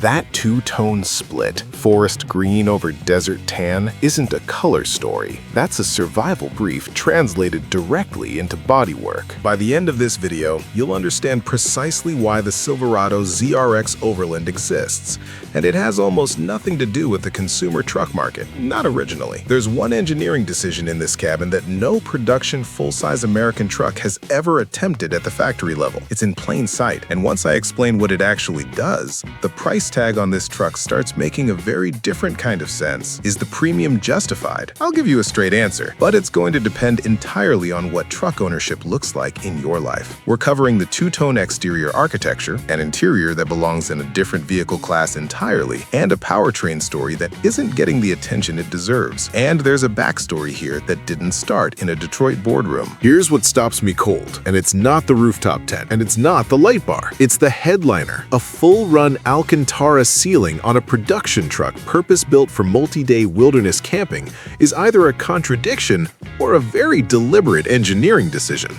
That two-tone split, forest green over desert tan, isn't a color story. That's a survival brief translated directly into bodywork. By the end of this video, you'll understand precisely why the Silverado ZRX Overland exists, and it has almost nothing to do with the consumer truck market, not originally. There's one engineering decision in this cabin that no production full-size American truck has ever attempted at the factory level. It's in plain sight, and once I explain what it actually does, the price tag on this truck starts making a very different kind of sense. Is the premium justified? I'll give you a straight answer, but it's going to depend entirely on what truck ownership looks like in your life. We're covering the two-tone exterior architecture, an interior that belongs in a different vehicle class entirely, and a powertrain story that isn't getting the attention it deserves. And there's a backstory here that didn't start in a Detroit boardroom. Here's what stops me cold, and it's not the rooftop tent, and it's not the light bar. It's the headliner, a full-run Alcantara ceiling on a production truck purpose-built for multi-day wilderness camping is either a contradiction or a very deliberate engineering decision.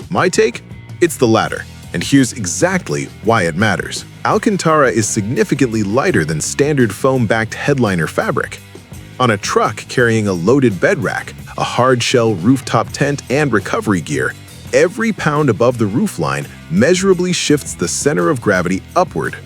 My take? It's the latter, and here's exactly why it matters. Alcantara is significantly lighter than standard foam-backed headliner fabric. On a truck carrying a loaded bed rack, a hard-shell rooftop tent, and recovery gear, every pound above the roofline measurably shifts the center of gravity upward.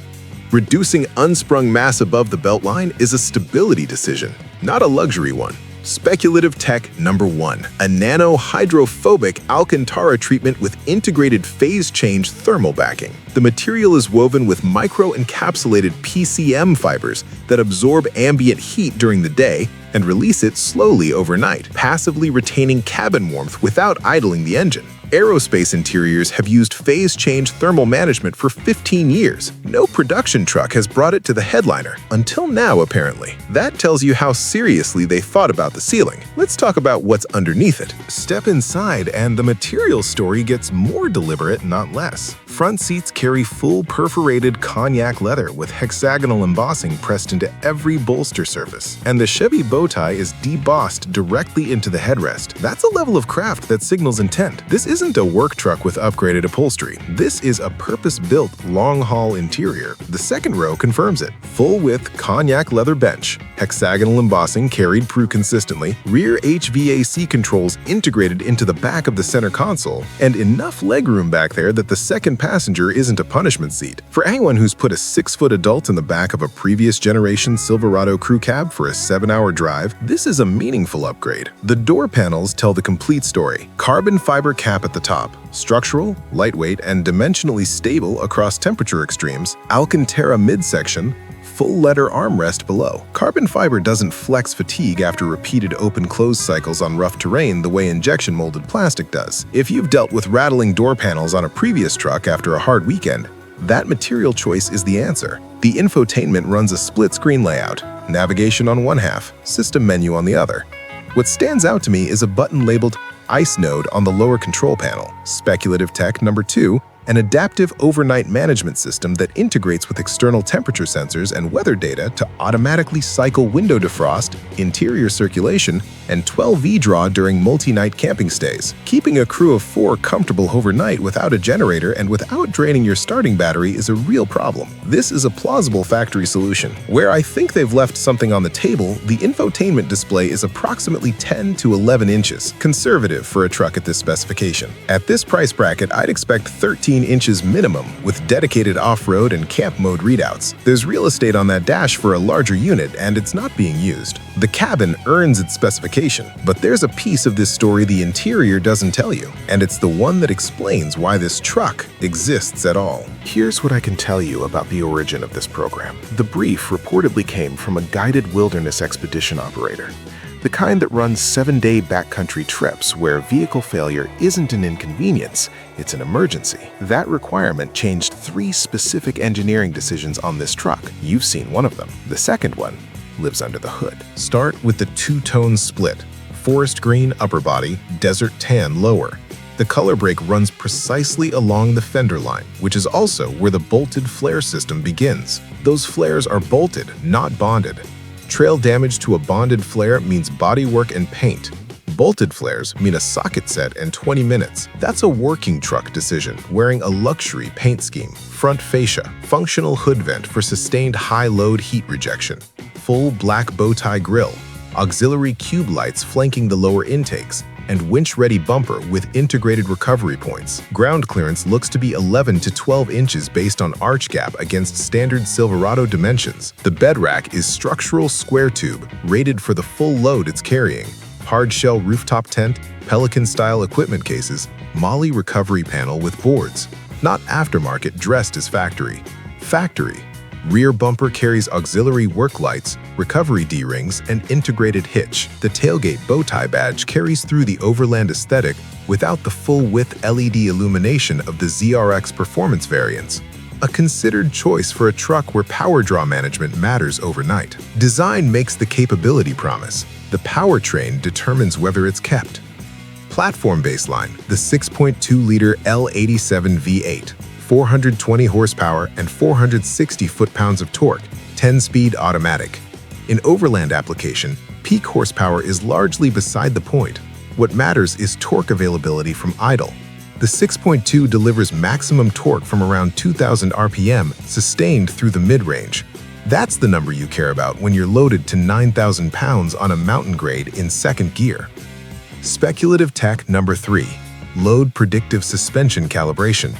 Reducing unsprung mass above the beltline is a stability decision, not a luxury one. Speculative tech number 1, a nano-hydrophobic Alcantara treatment with integrated phase change thermal backing. The material is woven with micro-encapsulated PCM fibers that absorb ambient heat during the day and release it slowly overnight, passively retaining cabin warmth without idling the engine. Aerospace interiors have used phase change thermal management for 15 years. No production truck has brought it to the headliner, until now apparently. That tells you how seriously they thought about the ceiling. Let's talk about what's underneath it. Step inside and the material story gets more deliberate, not less. Front seats carry full perforated cognac leather with hexagonal embossing pressed into every bolster surface. And the Chevy bow tie is debossed directly into the headrest. That's a level of craft that signals intent. This isn't a work truck with upgraded upholstery. This is a purpose-built long-haul interior. The second row confirms it. Full-width cognac leather bench, hexagonal embossing carried through consistently, rear HVAC controls integrated into the back of the center console, and enough legroom back there that the second passenger isn't a punishment seat. For anyone who's put a 6-foot adult in the back of a previous generation Silverado crew cab for a 7-hour drive, this is a meaningful upgrade. The door panels tell the complete story. Carbon fiber cap at the top, structural, lightweight, and dimensionally stable across temperature extremes. Alcantara midsection, full leather armrest below. Carbon fiber doesn't flex fatigue after repeated open-close cycles on rough terrain the way injection-molded plastic does. If you've dealt with rattling door panels on a previous truck after a hard weekend, that material choice is the answer. The infotainment runs a split-screen layout, navigation on one half, system menu on the other. What stands out to me is a button labeled ICE node on the lower control panel. Speculative tech number 2, an adaptive overnight management system that integrates with external temperature sensors and weather data to automatically cycle window defrost, interior circulation, and 12V draw during multi-night camping stays. Keeping a crew of 4 comfortable overnight without a generator and without draining your starting battery is a real problem. This is a plausible factory solution. Where I think they've left something on the table, the infotainment display is approximately 10 to 11 inches, conservative for a truck at this specification. At this price bracket, I'd expect 13 inches minimum with dedicated off-road and camp mode readouts. There's real estate on that dash for a larger unit, and it's not being used. The cabin earns its specification, but there's a piece of this story the interior doesn't tell you, and it's the one that explains why this truck exists at all. Here's what I can tell you about the origin of this program. The brief reportedly came from a guided wilderness expedition operator, the kind that runs 7-day backcountry trips where vehicle failure isn't an inconvenience, it's an emergency. That requirement changed 3 specific engineering decisions on this truck. You've seen one of them. The second one lives under the hood. Start with the two-tone split. Forest green upper body, desert tan lower. The color break runs precisely along the fender line, which is also where the bolted flare system begins. Those flares are bolted, not bonded. Trail damage to a bonded flare means bodywork and paint. Bolted flares mean a socket set and 20 minutes. That's a working truck decision, wearing a luxury paint scheme. Front fascia, functional hood vent for sustained high-load heat rejection. Full black bow tie grille, auxiliary cube lights flanking the lower intakes, and winch-ready bumper with integrated recovery points. Ground clearance looks to be 11 to 12 inches based on arch gap against standard Silverado dimensions. The bed rack is structural square tube, rated for the full load it's carrying. Hard shell rooftop tent, Pelican-style equipment cases, Molly recovery panel with boards. Not aftermarket dressed as factory. Factory. Rear bumper carries auxiliary work lights, recovery D-rings, and integrated hitch. The tailgate bow tie badge carries through the Overland aesthetic without the full-width LED illumination of the ZRX performance variants. A considered choice for a truck where power draw management matters overnight. Design makes the capability promise. The powertrain determines whether it's kept. Platform baseline, the 6.2-liter L87 V8. 420 horsepower and 460 foot-pounds of torque, 10-speed automatic. In Overland application, peak horsepower is largely beside the point. What matters is torque availability from idle. The 6.2 delivers maximum torque from around 2,000 RPM, sustained through the mid-range. That's the number you care about when you're loaded to 9,000 pounds on a mountain grade in second gear. Speculative tech number 3, load predictive suspension calibration.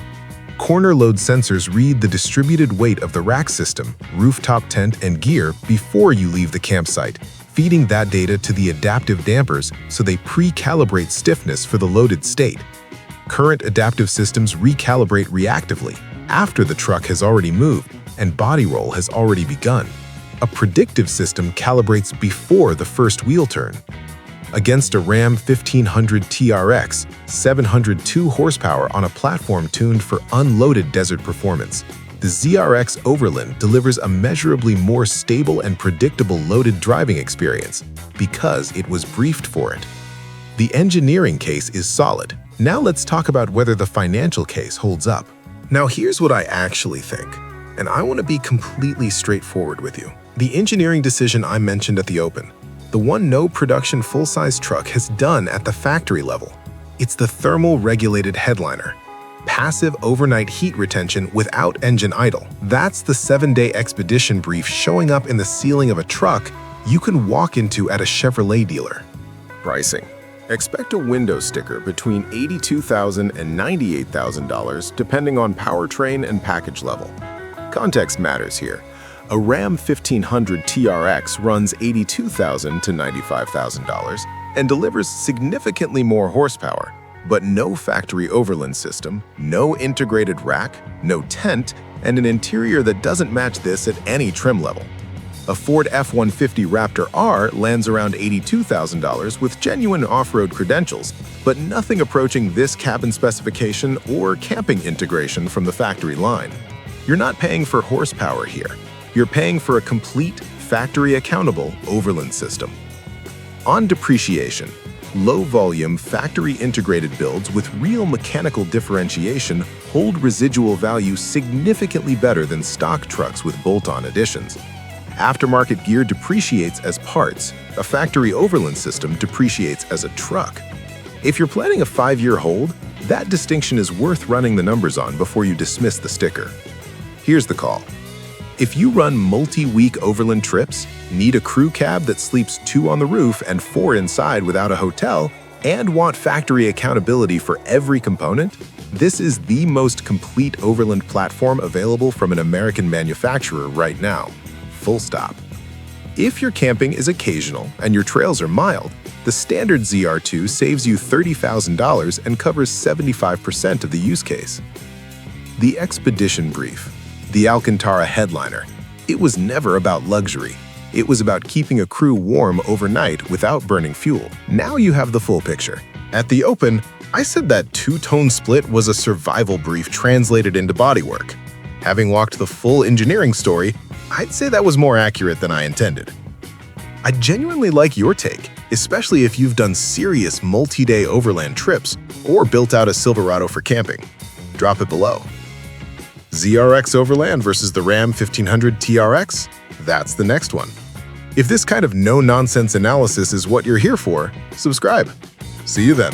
Corner load sensors read the distributed weight of the rack system, rooftop tent, and gear before you leave the campsite, feeding that data to the adaptive dampers so they pre-calibrate stiffness for the loaded state. Current adaptive systems recalibrate reactively after the truck has already moved and body roll has already begun. A predictive system calibrates before the first wheel turn. Against a Ram 1500 TRX, 702 horsepower on a platform tuned for unloaded desert performance, the ZRX Overland delivers a measurably more stable and predictable loaded driving experience because it was briefed for it. The engineering case is solid. Now let's talk about whether the financial case holds up. Now here's what I actually think, and I want to be completely straightforward with you. The engineering decision I mentioned at the open, the one no production full-size truck has done at the factory level. It's the thermal regulated headliner. Passive overnight heat retention without engine idle. That's the 7-day expedition brief showing up in the ceiling of a truck you can walk into at a Chevrolet dealer. Pricing. Expect a window sticker between $82,000 and $98,000 depending on powertrain and package level. Context matters here. A Ram 1500 TRX runs $82,000 to $95,000 and delivers significantly more horsepower, but no factory Overland system, no integrated rack, no tent, and an interior that doesn't match this at any trim level. A Ford F-150 Raptor R lands around $82,000 with genuine off-road credentials, but nothing approaching this cabin specification or camping integration from the factory line. You're not paying for horsepower here. You're paying for a complete, factory-accountable Overland system. On depreciation, low-volume, factory-integrated builds with real mechanical differentiation hold residual value significantly better than stock trucks with bolt-on additions. Aftermarket gear depreciates as parts. A factory Overland system depreciates as a truck. If you're planning a 5-year hold, that distinction is worth running the numbers on before you dismiss the sticker. Here's the call. If you run multi-week Overland trips, need a crew cab that sleeps 2 on the roof and 4 inside without a hotel, and want factory accountability for every component, this is the most complete Overland platform available from an American manufacturer right now. Full stop. If your camping is occasional and your trails are mild, the standard ZR2 saves you $30,000 and covers 75% of the use case. The Expedition Brief. The Alcantara headliner. It was never about luxury. It was about keeping a crew warm overnight without burning fuel. Now you have the full picture. At the open, I said that two-tone split was a survival brief translated into bodywork. Having walked the full engineering story, I'd say that was more accurate than I intended. I genuinely like your take, especially if you've done serious multi-day Overland trips or built out a Silverado for camping. Drop it below. ZRX Overland versus the Ram 1500 TRX? That's the next one. If this kind of no-nonsense analysis is what you're here for, subscribe. See you then.